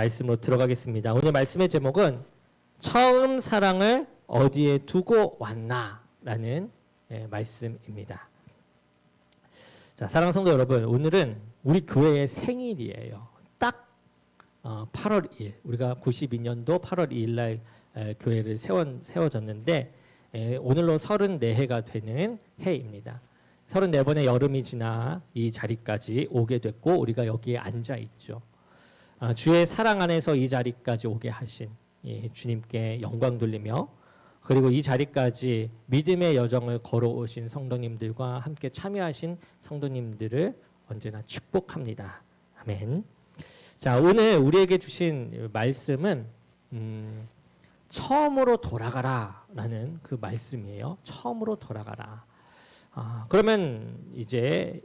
말씀으로 들어가겠습니다. 오늘 말씀의 제목은 처음 사랑을 어디에 두고 왔나 라는 말씀입니다. 자, 사랑하는 성도 여러분, 오늘은 우리 교회의 생일이에요. 딱 8월 2일, 우리가 92년도 8월 2일 날 교회를 세워졌는데 오늘로 34해가 되는 해입니다. 34번의 여름이 지나 이 자리까지 오게 됐고 우리가 여기에 앉아 있죠. 주의 사랑 안에서 이 자리까지 오게 하신 주님께 영광 돌리며, 그리고 이 자리까지 믿음의 여정을 걸어오신 성도님들과 함께 참여하신 성도님들을 언제나 축복합니다. 아멘. 자, 오늘 우리에게 주신 말씀은 처음으로 돌아가라 라는 그 말씀이에요. 처음으로 돌아가라. 그러면 이제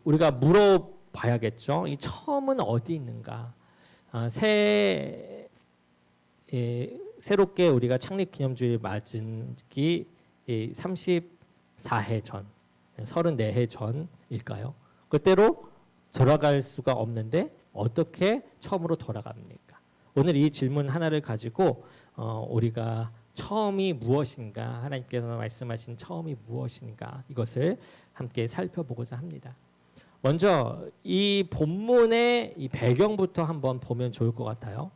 우리가 물어봐야겠죠. 이 처음은 어디 있는가? 새롭게 우리가 창립기념주일 맞은 기 34해 전, 34해 전일까요? 그때로 돌아갈 수가 없는데 어떻게 처음으로 돌아갑니까? 오늘 이 질문 하나를 가지고 우리가 처음이 무엇인가, 하나님께서 말씀하신 처음이 무엇인가, 이것을 함께 살펴보고자 합니다. 먼저 이 본문의 이 배경부터 한번 보면 좋을 것 같아요.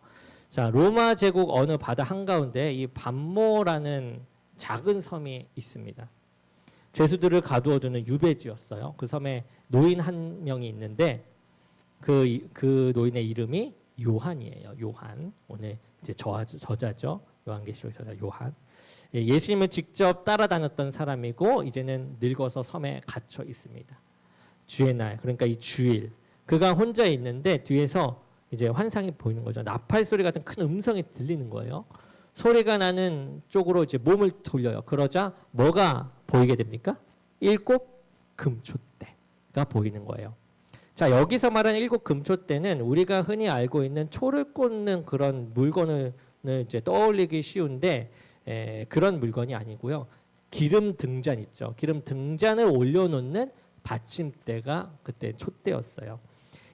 자, 로마 제국 어느 바다 한가운데 이 밤모라는 작은 섬이 있습니다. 죄수들을 가두어두는 유배지였어요. 그 섬에 노인 한 명이 있는데 그 노인의 이름이 요한이에요. 요한. 오늘 이제 저자죠. 요한계시록 저자 요한. 예수님을 직접 따라다녔던 사람이고 이제는 늙어서 섬에 갇혀 있습니다. 주의 날, 그러니까 이 주일, 그가 혼자 있는데 뒤에서 이제 환상이 보이는 거죠. 나팔 소리 같은 큰 음성이 들리는 거예요. 소리가 나는 쪽으로 이제 몸을 돌려요. 그러자 뭐가 보이게 됩니까? 7 금초대가 보이는 거예요. 자, 여기서 말하는 7 금초대는 우리가 흔히 알고 있는 초를 꽂는 그런 물건을 이제 떠올리기 쉬운데 그런 물건이 아니고요. 기름 등잔 있죠. 기름 등잔을 올려놓는 받침대가 그때 촛대였어요.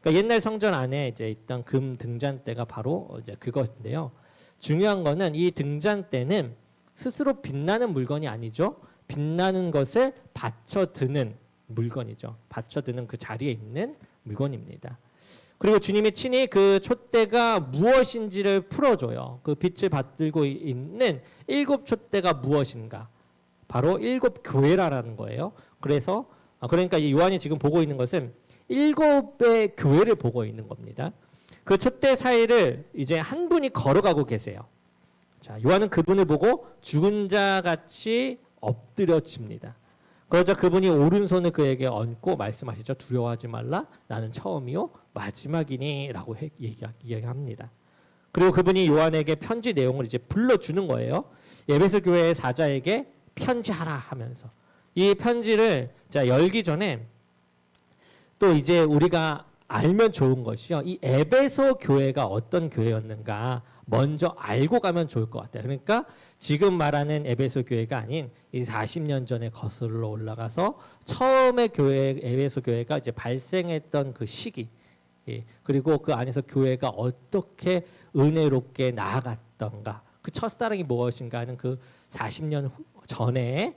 그러니까 옛날 성전 안에 이제 있던 금 등잔대가 바로 이제 그것인데요. 중요한 거는 이 등잔대는 스스로 빛나는 물건이 아니죠. 빛나는 것을 받쳐드는 물건이죠. 받쳐드는 그 자리에 있는 물건입니다. 그리고 주님이 친히 그 촛대가 무엇인지를 풀어줘요. 그 빛을 받들고 있는 7 촛대가 무엇인가? 바로 7 교회라는 거예요. 그러니까 이 요한이 지금 보고 있는 것은 7의 교회를 보고 있는 겁니다. 그 촛대 사이를 이제 한 분이 걸어가고 계세요. 자, 요한은 그분을 보고 죽은 자 같이 엎드려집니다. 그러자 그분이 오른손을 그에게 얹고 말씀하시죠. 두려워하지 말라. 나는 처음이요 마지막이니 라고 이야기합니다. 그리고 그분이 요한에게 편지 내용을 이제 불러주는 거예요. 에베소 교회의 사자에게 편지하라 하면서. 이 편지를 자 열기 전에 또 이제 우리가 알면 좋은 것이요. 이 에베소 교회가 어떤 교회였는가 먼저 알고 가면 좋을 것 같아요. 그러니까 지금 말하는 에베소 교회가 아닌 이 40년 전에 거슬러 올라가서 처음에 에베소 교회가 이제 발생했던 그 시기, 그리고 그 안에서 교회가 어떻게 은혜롭게 나아갔던가, 그 첫사랑이 무엇인가 하는 그 40년 전에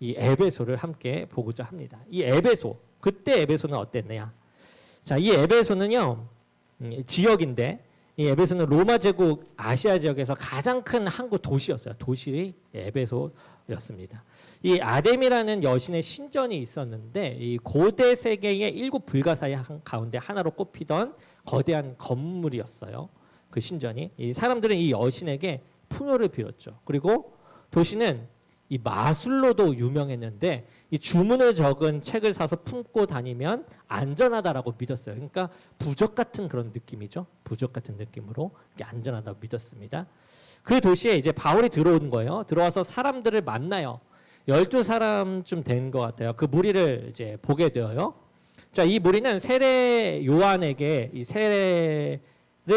이 에베소를 함께 보고자 합니다. 이 에베소, 그때 에베소는 어땠느냐? 자, 이 에베소는요, 지역인데, 이 에베소는 로마 제국 아시아 지역에서 가장 큰 항구 도시였어요. 도시 에베소였습니다. 이 아뎀이라는 여신의 신전이 있었는데, 이 고대 세계의 7 불가사의 가운데 하나로 꼽히던 거대한 건물이었어요. 그 신전이. 이 사람들은 이 여신에게 풍요를 빌었죠. 그리고 도시는 이 마술로도 유명했는데 이 주문을 적은 책을 사서 품고 다니면 안전하다라고 믿었어요. 그러니까 부적 같은 그런 느낌이죠. 부적 같은 느낌으로 안전하다고 믿었습니다. 그 도시에 이제 바울이 들어온 거예요. 들어와서 사람들을 만나요. 12사람쯤 된 것 같아요. 그 무리를 이제 보게 되어요. 자, 이 무리는 세례 요한에게 이 세례를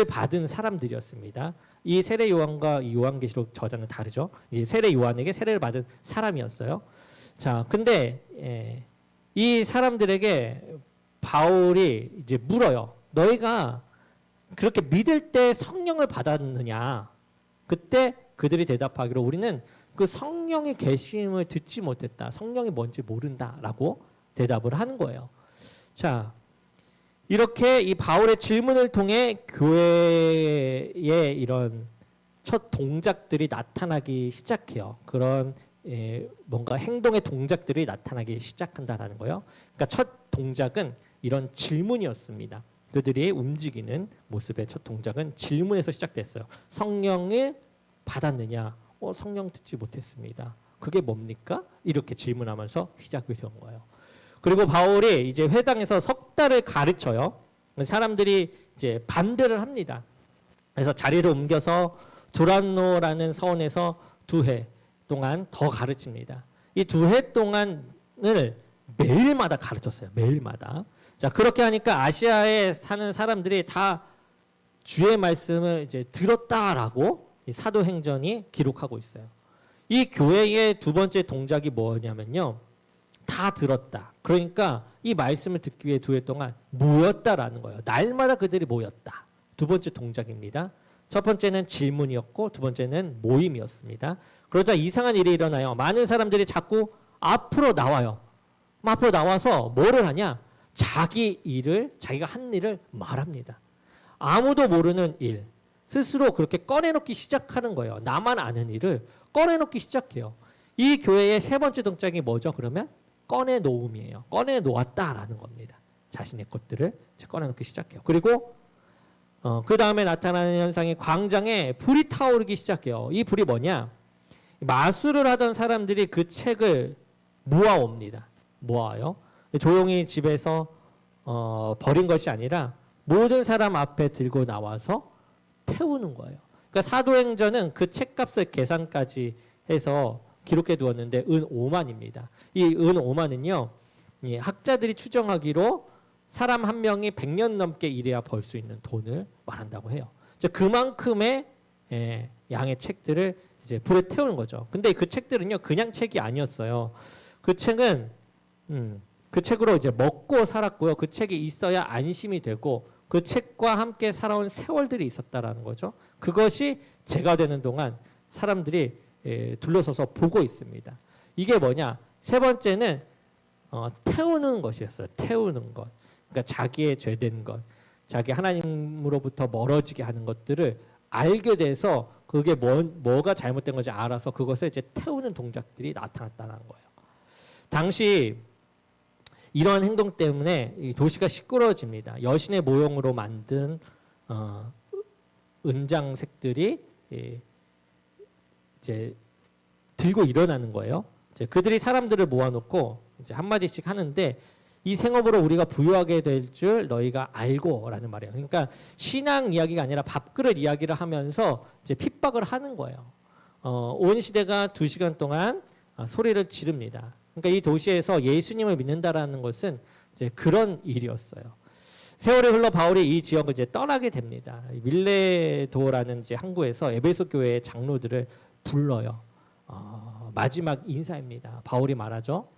받은 사람들이었습니다. 이 세례 요한과 이 요한계시록 저자는 다르죠. 이 세례 요한에게 세례를 받은 사람이었어요. 자, 근데 이 사람들에게 바울이 이제 물어요. 너희가 그렇게 믿을 때 성령을 받았느냐? 그때 그들이 대답하기로 우리는 그 성령의 계심을 듣지 못했다. 성령이 뭔지 모른다라고 대답을 하는 거예요. 자, 이렇게 이 바울의 질문을 통해 교회의 이런 첫 동작들이 나타나기 시작해요. 그런 뭔가 행동의 동작들이 나타나기 시작한다라는 거예요. 그러니까 첫 동작은 이런 질문이었습니다. 그들이 움직이는 모습의 첫 동작은 질문에서 시작됐어요. 성령을 받았느냐? 성령 듣지 못했습니다. 그게 뭡니까? 이렇게 질문하면서 시작이 된 거예요. 그리고 바울이 이제 회당에서 석 달을 가르쳐요. 사람들이 이제 반대를 합니다. 그래서 자리를 옮겨서 두란노라는 서원에서 2해 동안 더 가르칩니다. 이 2해 동안을 매일마다 가르쳤어요. 매일마다. 자, 그렇게 하니까 아시아에 사는 사람들이 다 주의 말씀을 이제 들었다라고 이 사도행전이 기록하고 있어요. 이 교회의 두 번째 동작이 뭐냐면요. 다 들었다. 그러니까 이 말씀을 듣기 위해 2해 동안 모였다라는 거예요. 날마다 그들이 모였다. 두 번째 동작입니다. 첫 번째는 질문이었고 두 번째는 모임이었습니다. 그러자 이상한 일이 일어나요. 많은 사람들이 자꾸 앞으로 나와요. 앞으로 나와서 뭐를 하냐? 자기가 한 일을 말합니다. 아무도 모르는 일, 스스로 그렇게 꺼내놓기 시작하는 거예요. 나만 아는 일을 꺼내놓기 시작해요. 이 교회의 세 번째 동작이 뭐죠? 그러면 꺼내놓음이에요. 꺼내놓았다라는 겁니다. 자신의 것들을 꺼내놓기 시작해요. 그리고 그 다음에 나타나는 현상이 광장에 불이 타오르기 시작해요. 이 불이 뭐냐? 마술을 하던 사람들이 그 책을 모아옵니다. 모아요. 조용히 집에서 버린 것이 아니라 모든 사람 앞에 들고 나와서 태우는 거예요. 그러니까 사도행전은 그 책값을 계산까지 해서 기록해 두었는데 은 5만입니다. 이 은 5만은요. 학자들이 추정하기로 사람 한 명이 100년 넘게 일해야 벌 수 있는 돈을 말한다고 해요. 그만큼의 양의 책들을 이제 불에 태우는 거죠. 근데 그 책들은요. 그냥 책이 아니었어요. 그 책은 그 책으로 이제 먹고 살았고요. 그 책이 있어야 안심이 되고 그 책과 함께 살아온 세월들이 있었다라는 거죠. 그것이 제가 되는 동안 사람들이 둘러서서 보고 있습니다. 이게 뭐냐? 세 번째는 태우는 것이었어요. 태우는 것. 그러니까 자기의 죄된 것, 자기 하나님으로부터 멀어지게 하는 것들을 알게 돼서 그게 뭐가 잘못된 건지 알아서 그것을 이제 태우는 동작들이 나타났다는 거예요. 당시 이러한 행동 때문에 이 도시가 시끄러워집니다. 여신의 모형으로 만든 은장색들이 이제 들고 일어나는 거예요. 이제 그들이 사람들을 모아놓고 이제 한마디씩 하는데 이 생업으로 우리가 부유하게 될 줄 너희가 알고라는 말이에요. 그러니까 신앙 이야기가 아니라 밥그릇 이야기를 하면서 이제 핍박을 하는 거예요. 온 시대가 2시간 동안 소리를 지릅니다. 그러니까 이 도시에서 예수님을 믿는다라는 것은 이제 그런 일이었어요. 세월이 흘러 바울이 이 지역을 이제 떠나게 됩니다. 밀레도라는 이제 항구에서 에베소 교회의 장로들을 불러요. 마지막 인사입니다. 바울이 말하죠.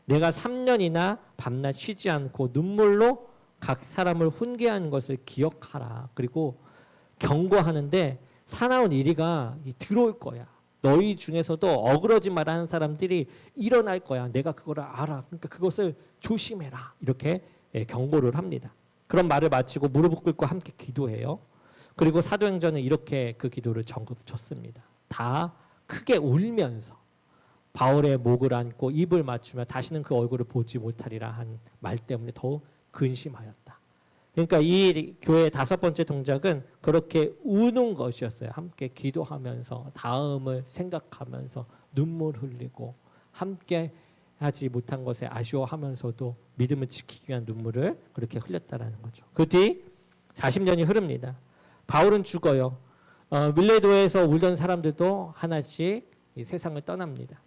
내가 3년이나 밤낮 쉬지 않고 눈물로 각 사람을 훈계하는 것을 기억하라. 그리고 경고하는데 사나운 이리가 들어올 거야. 너희 중에서도 어그러지 말하는 사람들이 일어날 거야. 내가 그걸 알아. 그러니까 그것을 조심해라. 이렇게 경고를 합니다. 그런 말을 마치고 무릎을 꿇고 함께 기도해요. 그리고 사도행전은 이렇게 그 기도를 전급쳤습니다. 다 크게 울면서 바울의 목을 안고 입을 맞추며 다시는 그 얼굴을 보지 못하리라 한 말 때문에 더욱 근심하였다. 그러니까 이 교회의 5번째 동작은 그렇게 우는 것이었어요. 함께 기도하면서 다음을 생각하면서 눈물 흘리고 함께 하지 못한 것에 아쉬워하면서도 믿음을 지키기 위한 눈물을 그렇게 흘렸다라는 거죠. 그 뒤 40년이 흐릅니다. 바울은 죽어요. 밀레도에서 울던 사람들도 하나씩 이 세상을 떠납니다.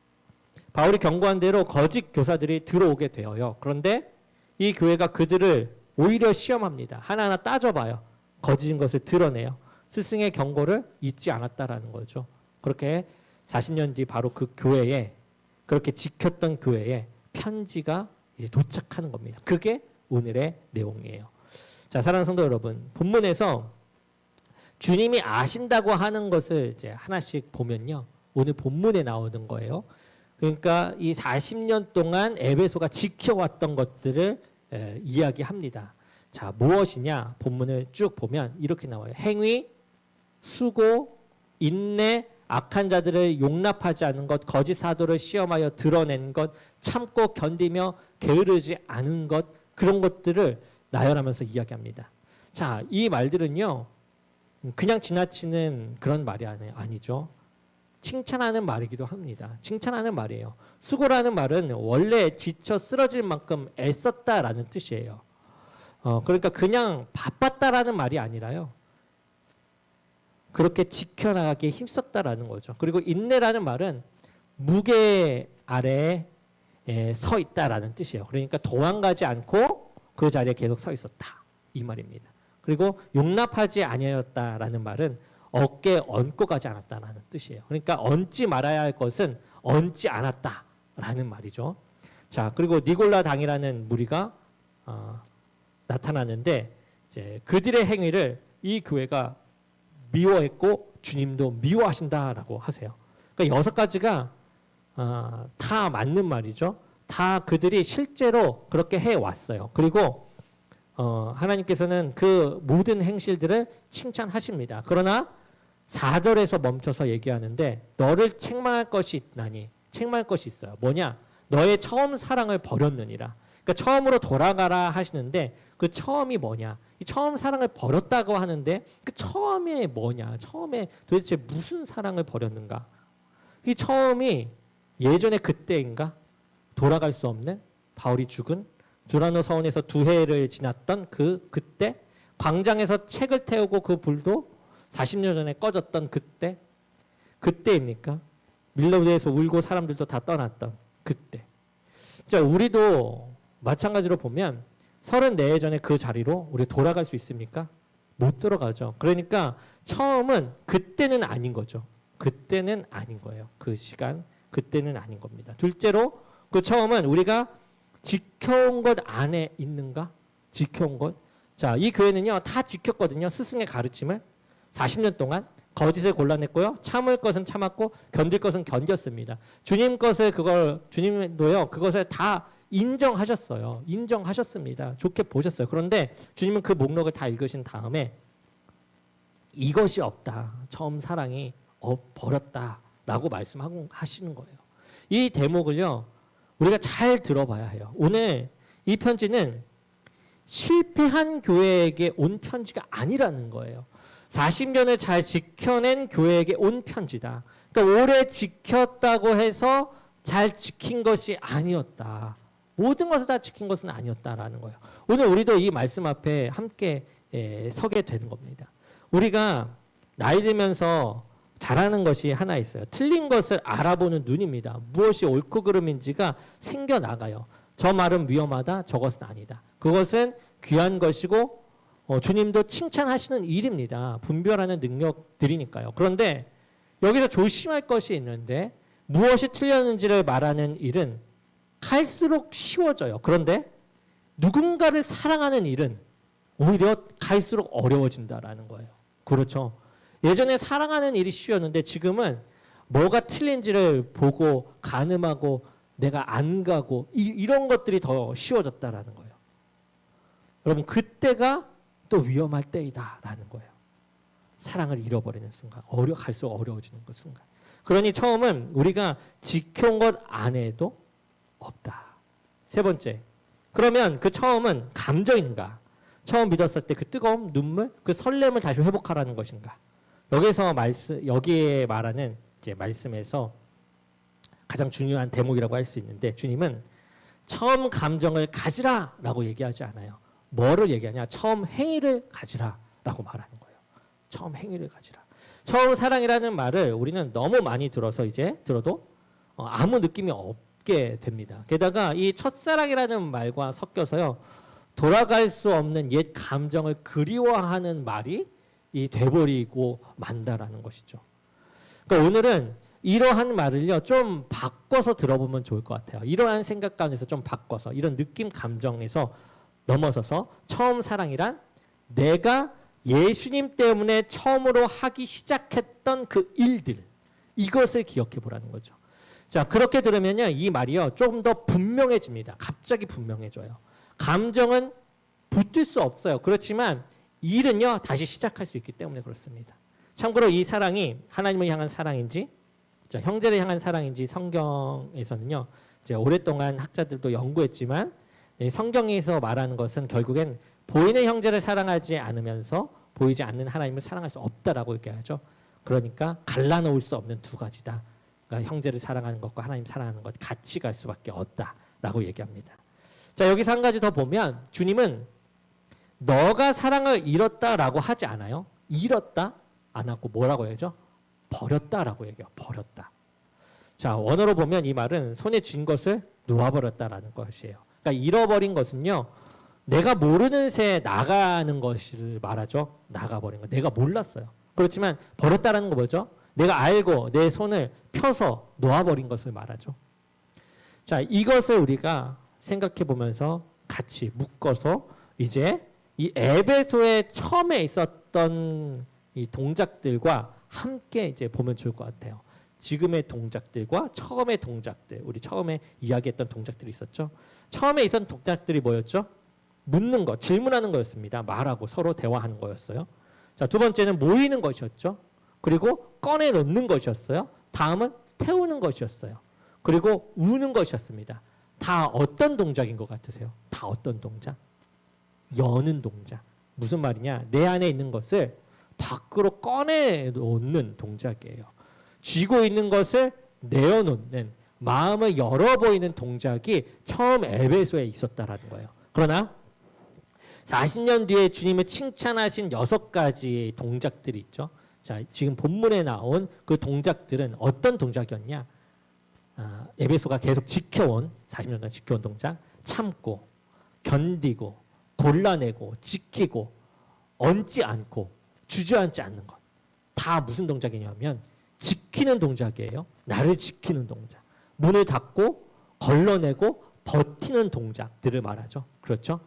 바울이 경고한 대로 거짓 교사들이 들어오게 되어요. 그런데 이 교회가 그들을 오히려 시험합니다. 하나하나 따져봐요. 거짓인 것을 드러내요. 스승의 경고를 잊지 않았다라는 거죠. 그렇게 40년 뒤 바로 그 교회에 그렇게 지켰던 교회에 편지가 이제 도착하는 겁니다. 그게 오늘의 내용이에요. 자, 사랑하는 성도 여러분, 본문에서 주님이 아신다고 하는 것을 이제 하나씩 보면요. 오늘 본문에 나오는 거예요. 그러니까 이 40년 동안 에베소가 지켜왔던 것들을 이야기합니다. 자, 무엇이냐? 본문을 쭉 보면 이렇게 나와요. 행위, 수고, 인내, 악한 자들을 용납하지 않은 것, 거짓 사도를 시험하여 드러낸 것, 참고 견디며 게으르지 않은 것, 그런 것들을 나열하면서 이야기합니다. 자, 이 말들은요, 그냥 지나치는 그런 말이 아니죠. 칭찬하는 말이기도 합니다. 칭찬하는 말이에요. 수고라는 말은 원래 지쳐 쓰러질 만큼 애썼다라는 뜻이에요. 그러니까 그냥 바빴다라는 말이 아니라요. 그렇게 지켜나가기에 힘썼다라는 거죠. 그리고 인내라는 말은 무게 아래에 서 있다라는 뜻이에요. 그러니까 도망가지 않고 그 자리에 계속 서 있었다. 이 말입니다. 그리고 용납하지 아니하였다라는 말은 어깨에 얹고 가지 않았다라는 뜻이에요. 그러니까 얹지 말아야 할 것은 얹지 않았다라는 말이죠. 자, 그리고 니골라 당이라는 무리가 나타나는데 이제 그들의 행위를 이 교회가 미워했고 주님도 미워하신다라고 하세요. 그러니까 6가지가 다 맞는 말이죠. 다 그들이 실제로 그렇게 해왔어요. 그리고 하나님께서는 그 모든 행실들을 칭찬하십니다. 그러나 4절에서 멈춰서 얘기하는데 너를 책망할 것이 있나니 책망할 것이 있어요. 뭐냐? 너의 처음 사랑을 버렸느니라. 그러니까 처음으로 돌아가라 하시는데 그 처음이 뭐냐? 이 처음 사랑을 버렸다고 하는데 그 처음에 뭐냐? 처음에 도대체 무슨 사랑을 버렸는가? 이 처음이 예전에 그때인가? 돌아갈 수 없는 바울이 죽은 두라노 서원에서 2해를 지났던 그때 광장에서 책을 태우고 그 불도 40년 전에 꺼졌던 그때입니까? 밀러드에서 울고 사람들도 다 떠났던 그때. 자, 우리도 마찬가지로 보면 34해 전에 그 자리로 우리 돌아갈 수 있습니까? 못 들어가죠. 그러니까 처음은 그때는 아닌 거죠. 그때는 아닌 거예요. 그 시간, 그때는 아닌 겁니다. 둘째로 그 처음은 우리가 지켜온 것 안에 있는가? 지켜온 것. 자, 이 교회는요, 다 지켰거든요. 스승의 가르침을. 40년 동안 거짓을 골라냈고요. 참을 것은 참았고 견딜 것은 견뎠습니다. 주님도요, 그것을 다 인정하셨어요. 인정하셨습니다. 좋게 보셨어요. 그런데 주님은 그 목록을 다 읽으신 다음에 이것이 없다. 처음 사랑이 버렸다라고 말씀하시는 거예요. 이 대목을요, 우리가 잘 들어봐야 해요. 오늘 이 편지는 실패한 교회에게 온 편지가 아니라는 거예요. 40년을 잘 지켜낸 교회에게 온 편지다. 그러니까 오래 지켰다고 해서 잘 지킨 것이 아니었다. 모든 것을 다 지킨 것은 아니었다라는 거예요. 오늘 우리도 이 말씀 앞에 함께 서게 되는 겁니다. 우리가 나이 들면서 잘하는 것이 하나 있어요. 틀린 것을 알아보는 눈입니다. 무엇이 옳고 그름인지가 생겨나가요. 저 말은 위험하다, 저것은 아니다. 그것은 귀한 것이고 주님도 칭찬하시는 일입니다. 분별하는 능력들이니까요. 그런데 여기서 조심할 것이 있는데 무엇이 틀렸는지를 말하는 일은 갈수록 쉬워져요. 그런데 누군가를 사랑하는 일은 오히려 갈수록 어려워진다라는 거예요. 그렇죠. 예전에 사랑하는 일이 쉬웠는데 지금은 뭐가 틀린지를 보고 가늠하고 내가 안 가고 이런 것들이 더 쉬워졌다라는 거예요. 여러분, 그때가 또 위험할 때이다라는 거예요. 사랑을 잃어버리는 순간, 갈수록 어려워지는 그 순간. 그러니 처음은 우리가 지켜온 것 안에도 없다. 세 번째, 그러면 그 처음은 감정인가? 처음 믿었을 때 그 뜨거움, 눈물, 그 설렘을 다시 회복하라는 것인가? 여기에 말하는 이제 말씀에서 가장 중요한 대목이라고 할 수 있는데 주님은 처음 감정을 가지라라고 얘기하지 않아요. 뭐를 얘기하냐? 처음 행위를 가지라라고 말하는 거예요. 처음 행위를 가지라. 처음 사랑이라는 말을 우리는 너무 많이 들어도 아무 느낌이 없게 됩니다. 게다가 이 첫사랑이라는 말과 섞여서요, 돌아갈 수 없는 옛 감정을 그리워하는 말이 돼버리고 만다라는 것이죠. 그러니까 오늘은 이러한 말을요, 좀 바꿔서 들어보면 좋을 것 같아요. 이러한 생각 가운데서 좀 바꿔서, 이런 느낌 감정에서 넘어서서 처음 사랑이란 내가 예수님 때문에 처음으로 하기 시작했던 그 일들, 이것을 기억해 보라는 거죠. 자, 그렇게 들으면요, 이 말이요, 좀 더 분명해집니다. 갑자기 분명해져요. 감정은 붙들 수 없어요. 그렇지만 일은요, 다시 시작할 수 있기 때문에 그렇습니다. 참고로 이 사랑이 하나님을 향한 사랑인지, 형제를 향한 사랑인지 성경에서는요, 이제 오랫동안 학자들도 연구했지만 성경에서 말하는 것은 결국엔 보이는 형제를 사랑하지 않으면서 보이지 않는 하나님을 사랑할 수 없다라고 얘기하죠. 그러니까 갈라놓을 수 없는 두 가지다. 그러니까 형제를 사랑하는 것과 하나님 사랑하는 것 같이 갈 수밖에 없다라고 얘기합니다. 자, 여기서 한 가지 더 보면 주님은 너가 사랑을 잃었다라고 하지 않아요. 잃었다 안 하고 뭐라고 해야죠? 버렸다라고 얘기해요. 버렸다. 자, 원어로 보면 이 말은 손에 쥔 것을 놓아버렸다라는 것이에요. 그러니까 잃어버린 것은요, 내가 모르는 새에 나가는 것을 말하죠. 나가버린 거. 내가 몰랐어요. 그렇지만 버렸다라는 거 뭐죠? 내가 알고 내 손을 펴서 놓아버린 것을 말하죠. 자, 이것을 우리가 생각해 보면서 같이 묶어서 이제 이 에베소에 처음에 있었던 이 동작들과 함께 이제 보면 좋을 것 같아요. 지금의 동작들과 처음의 동작들, 우리 처음에 이야기했던 동작들이 있었죠. 처음에 있었던 동작들이 뭐였죠? 묻는 것, 질문하는 거였습니다. 말하고 서로 대화하는 거였어요. 자, 두 번째는 모이는 것이었죠. 그리고 꺼내놓는 것이었어요. 다음은 태우는 것이었어요. 그리고 우는 것이었습니다. 다 어떤 동작인 것 같으세요? 다 어떤 동작? 여는 동작. 무슨 말이냐? 내 안에 있는 것을 밖으로 꺼내놓는 동작이에요. 쥐고 있는 것을 내어놓는, 마음을 열어 보이는 동작이 처음 에베소에 있었다라는 거예요. 그러나 40년 뒤에 주님을 칭찬하신 6가지의 동작들이 있죠. 자, 지금 본문에 나온 그 동작들은 어떤 동작이었냐? 에베소가 계속 지켜온, 40년간 지켜온 동작, 참고, 견디고, 골라내고, 지키고, 얹지 않고, 주저앉지 않는 것. 다 무슨 동작이냐면 지키는 동작이에요. 나를 지키는 동작. 문을 닫고 걸러내고 버티는 동작들을 말하죠. 그렇죠?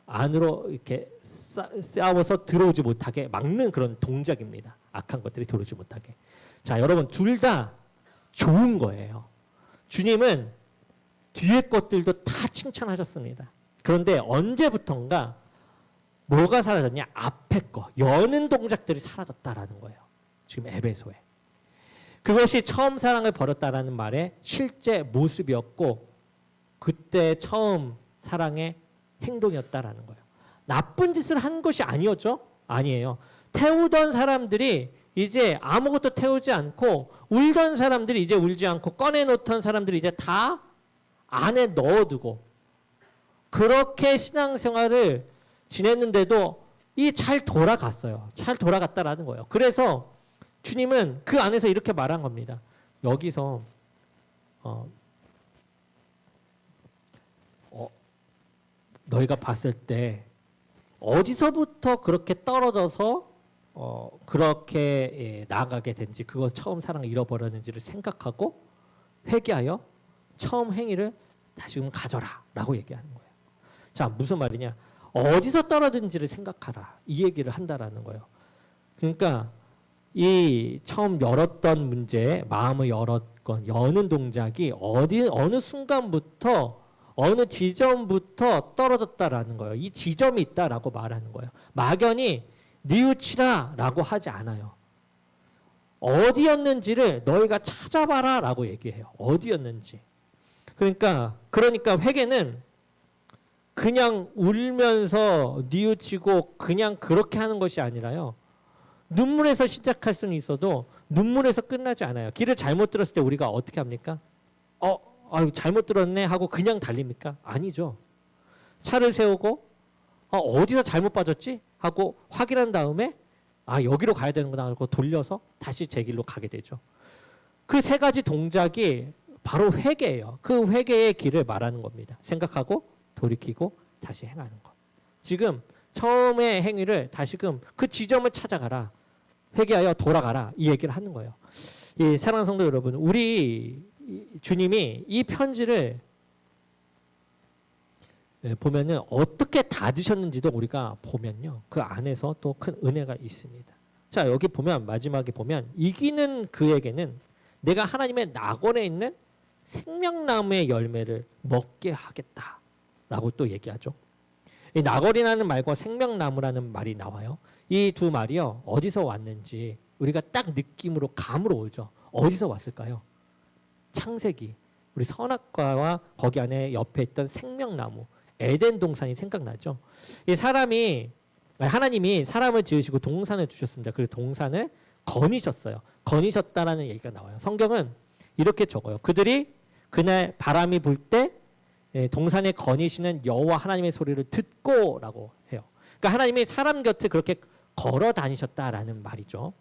안으로 이렇게 싸워서 들어오지 못하게 막는 그런 동작입니다. 악한 것들이 들어오지 못하게. 자, 여러분 둘 다 좋은 거예요. 주님은 뒤에 것들도 다 칭찬하셨습니다. 그런데 언제부턴가 뭐가 사라졌냐? 앞에 거, 여는 동작들이 사라졌다라는 거예요. 지금 에베소에. 그것이 처음 사랑을 버렸다라는 말의 실제 모습이었고 그때 처음 사랑의 행동이었다라는 거예요. 나쁜 짓을 한 것이 아니었죠? 아니에요. 태우던 사람들이 이제 아무것도 태우지 않고 울던 사람들이 이제 울지 않고 꺼내놓던 사람들이 이제 다 안에 넣어두고 그렇게 신앙생활을 지냈는데도 이 잘 돌아갔어요. 잘 돌아갔다라는 거예요. 그래서 주님은 그 안에서 이렇게 말한 겁니다. 여기서 너희가 봤을 때 어디서부터 그렇게 떨어져서 그렇게 나아가게 된지 그것 처음 사랑을 잃어버렸는지를 생각하고 회개하여 처음 행위를 다시금 가져라 라고 얘기하는 거예요. 자, 무슨 말이냐? 어디서 떨어진지를 생각하라 이 얘기를 한다라는 거예요. 그러니까 이 처음 열었던 문제, 마음을 열었건 여는 동작이 어느 순간부터 어느 지점부터 떨어졌다라는 거예요. 이 지점이 있다라고 말하는 거예요. 막연히 뉘우치라라고 하지 않아요. 어디였는지를 너희가 찾아봐라라고 얘기해요. 어디였는지. 그러니까 회개는 그냥 울면서 뉘우치고 그냥 그렇게 하는 것이 아니라요. 눈물에서 시작할 수는 있어도 눈물에서 끝나지 않아요. 길을 잘못 들었을 때 우리가 어떻게 합니까? 잘못 들었네 하고 그냥 달립니까? 아니죠. 차를 세우고 어디서 잘못 빠졌지? 하고 확인한 다음에 여기로 가야 되는구나 하고 돌려서 다시 제 길로 가게 되죠. 그 세 가지 동작이 바로 회개예요. 그 회개의 길을 말하는 겁니다. 생각하고 돌이키고 다시 행하는 것. 지금 처음의 행위를 다시금 그 지점을 찾아가라. 회개하여 돌아가라. 이 얘기를 하는 거예요. 이 사랑하는 성도 여러분, 우리 주님이 이 편지를 보면은 어떻게 다지셨는지도 우리가 보면요. 그 안에서 또 큰 은혜가 있습니다. 자, 여기 보면 마지막에 보면 이기는 그에게는 내가 하나님의 낙원에 있는 생명나무의 열매를 먹게 하겠다라고 또 얘기하죠. 이 낙원이라는 말과 생명나무라는 말이 나와요. 이 두 말이요. 어디서 왔는지 우리가 딱 느낌으로 감으로 오죠. 어디서 왔을까요? 창세기. 우리 선악과와 거기 안에 옆에 있던 생명나무, 에덴 동산이 생각나죠. 이 하나님이 사람을 지으시고 동산을 주셨습니다. 그 동산을 거니셨어요. 거니셨다라는 얘기가 나와요. 성경은 이렇게 적어요. 그들이 그날 바람이 불 때 동산에 거니시는 여호와 하나님의 소리를 듣고라고 해요. 그러니까 하나님이 사람 곁을 그렇게 걸어 다니셨다라는 말이죠.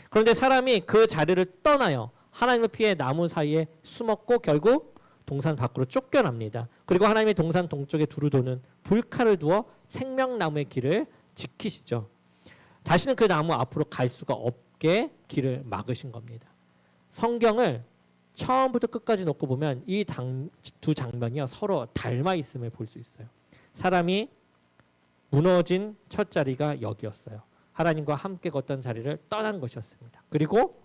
그런데 사람이 그 자리를 떠나요. 하나님의 피해 나무 사이에 숨었고 결국 동산 밖으로 쫓겨납니다. 그리고 하나님의 동산 동쪽에 두루 도는 불칼을 두어 생명나무의 길을 지키시죠. 다시는 그 나무 앞으로 갈 수가 없게 길을 막으신 겁니다. 성경을 처음부터 끝까지 놓고 보면 이 두 장면이 서로 닮아 있음을 볼 수 있어요. 사람이 무너진 첫 자리가 여기였어요. 하나님과 함께 걷던 자리를 떠난 것이었습니다. 그리고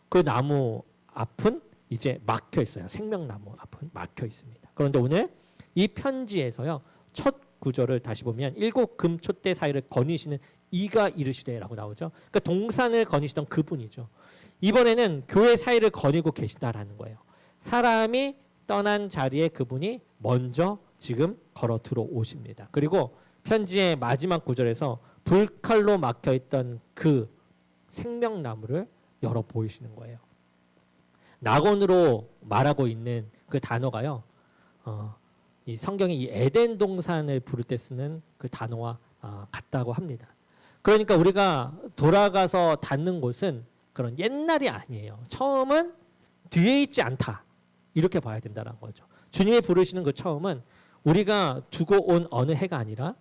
그 나무 앞은 이제 막혀 있어요. 생명나무 앞은 막혀 있습니다. 그런데 오늘 이 편지에서요. 첫 구절을 다시 보면 일곱 금촛대 사이를 거니시는 이가 이르시되라고 나오죠. 그러니까 동산을 거니시던 그분이죠. 이번에는 교회 사이를 거니고 계시다라는 거예요. 사람이 떠난 자리에 그분이 먼저 지금 걸어 들어오십니다. 그리고 편지의 마지막 구절에서 불칼로 막혀있던 그 생명나무를 열어 보이시는 거예요. 낙원으로 말하고 있는 그 단어가요. 이 성경이 이 에덴 동산을 부를 때 쓰는 그 단어와 같다고 합니다. 그러니까 우리가 돌아가서 닿는 곳은 그런 옛날이 아니에요. 처음은 뒤에 있지 않다. 이렇게 봐야 된다는 거죠. 주님이 부르시는 그 처음은 우리가 두고 온 어느 해가 아니라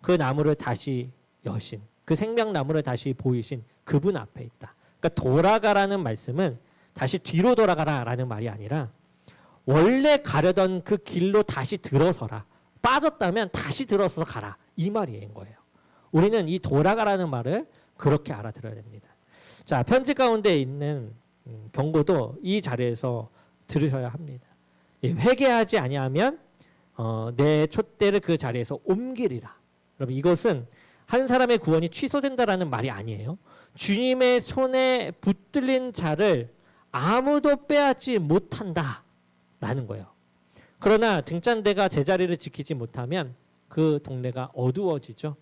그 나무를 다시 여신, 그 생명나무를 다시 보이신 그분 앞에 있다. 그러니까 돌아가라는 말씀은 다시 뒤로 돌아가라라는 말이 아니라 원래 가려던 그 길로 다시 들어서라. 빠졌다면 다시 들어서 가라. 이 말인 거예요. 우리는 이 돌아가라는 말을 그렇게 알아들어야 됩니다. 자, 편지 가운데 있는 경고도 이 자리에서 들으셔야 합니다. 회개하지 아니하면 내 촛대를 그 자리에서 옮기리라. 여러분 이것은 한 사람의 구원이 취소된다라는 말이 아니에요. 주님의 손에 붙들린 자를 아무도 빼앗지 못한다라는 거예요. 그러나 등잔대가 제자리를 지키지 못하면 그 동네가 어두워지죠.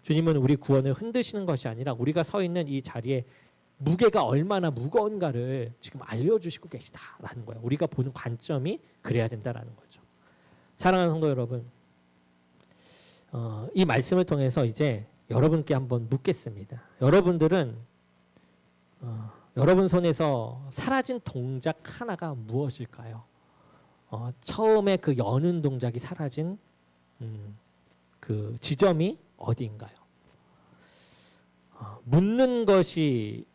주님은 우리 구원을 흔드시는 것이 아니라 우리가 서 있는 이 자리에 무게가 얼마나 무거운가를 지금 알려주시고 계시다라는 거예요. 우리가 보는 관점이 그래야 된다라는 거죠. 사랑하는 성도 여러분, 이 말씀을 통해서 이제 여러분께 한번 묻겠습니다. 여러분들은 여러분 손에서 사라진 동작 하나가 무엇일까요? 처음에 그 여는 동작이 사라진 그 지점이 어디인가요? 묻는 것이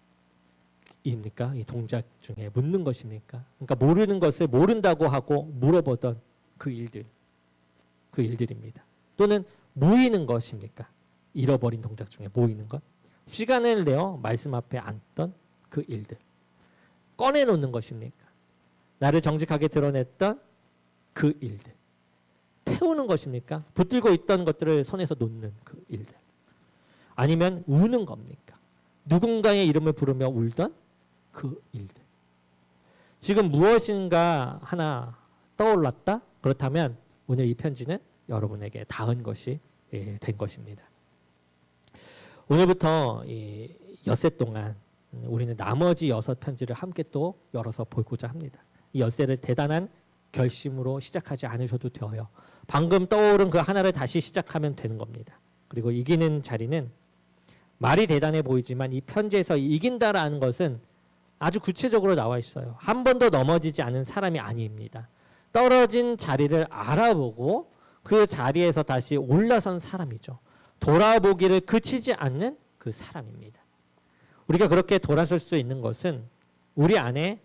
입니까? 이 동작 중에 묻는 것입니까? 그러니까 모르는 것을 모른다고 하고 물어보던 그 일들입니다. 또는 모이는 것입니까? 잃어버린 동작 중에 모이는 것. 시간을 내어 말씀 앞에 앉던 그 일들. 꺼내놓는 것입니까? 나를 정직하게 드러냈던 그 일들. 태우는 것입니까? 붙들고 있던 것들을 손에서 놓는 그 일들. 아니면 우는 겁니까? 누군가의 이름을 부르며 울던 그 일들. 지금 무엇인가 하나 떠올랐다? 그렇다면 오늘 이 편지는 여러분에게 닿은 것이 된 것입니다. 오늘부터 엿새 동안 우리는 나머지 6편지를 함께 또 열어서 보고자 합니다. 이 엿새를 대단한 결심으로 시작하지 않으셔도 돼요. 방금 떠오른 그 하나를 다시 시작하면 되는 겁니다. 그리고 이기는 자리는 말이 대단해 보이지만 이 편지에서 이긴다라는 것은 아주 구체적으로 나와 있어요. 한 번도 넘어지지 않은 사람이 아닙니다. 떨어진 자리를 알아보고 그 자리에서 다시 올라선 사람이죠. 돌아보기를 그치지 않는 그 사람입니다. 우리가 그렇게 돌아설 수 있는 것은 우리 안에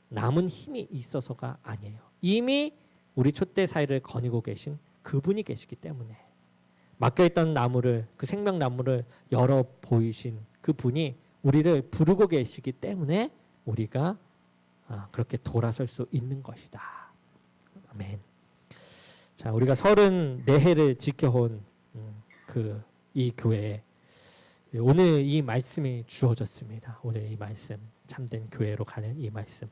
남은 힘이 있어서가 아니에요. 이미 우리 촛대 사이를 거니고 계신 그분이 계시기 때문에 막혀있던 나무를 그 생명나무를 열어 보이신 그분이 우리를 부르고 계시기 때문에 우리가 그렇게 돌아설 수 있는 것이다. 아멘. 자, 우리가 34해를 지켜온 이 교회에 오늘 이 말씀이 주어졌습니다. 오늘 이 말씀, 참된 교회로 가는 이 말씀.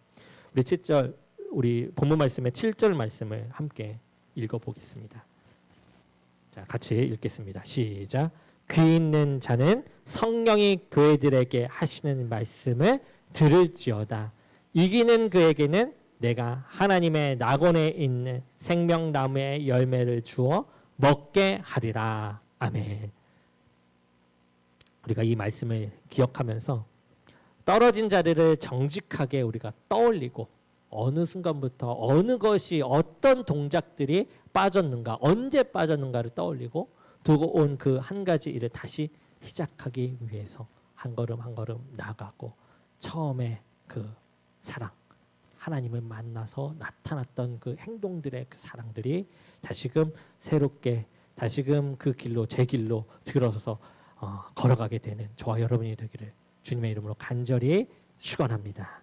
우리 7절, 우리 본문 말씀의 7절 말씀을 함께 읽어보겠습니다. 자, 같이 읽겠습니다. 시작. 귀 있는 자는 성령이 교회들에게 하시는 말씀을 들을지어다. 이기는 그에게는 내가 하나님의 낙원에 있는 생명나무의 열매를 주어 먹게 하리라. 아멘. 우리가 이 말씀을 기억하면서 떨어진 자리를 정직하게 우리가 떠올리고 어느 순간부터 어느 것이 어떤 동작들이 빠졌는가, 언제 빠졌는가를 떠올리고 두고 온 그 한 가지 일을 다시 시작하기 위해서 한 걸음 한 걸음 나아가고 처음에 그 사랑, 하나님을 만나서 나타났던 그 행동들의 그 사랑들이 다시금 새롭게 다시금 그 길로 제 길로 들어서서 걸어가게 되는 저와 여러분이 되기를 주님의 이름으로 간절히 축원합니다.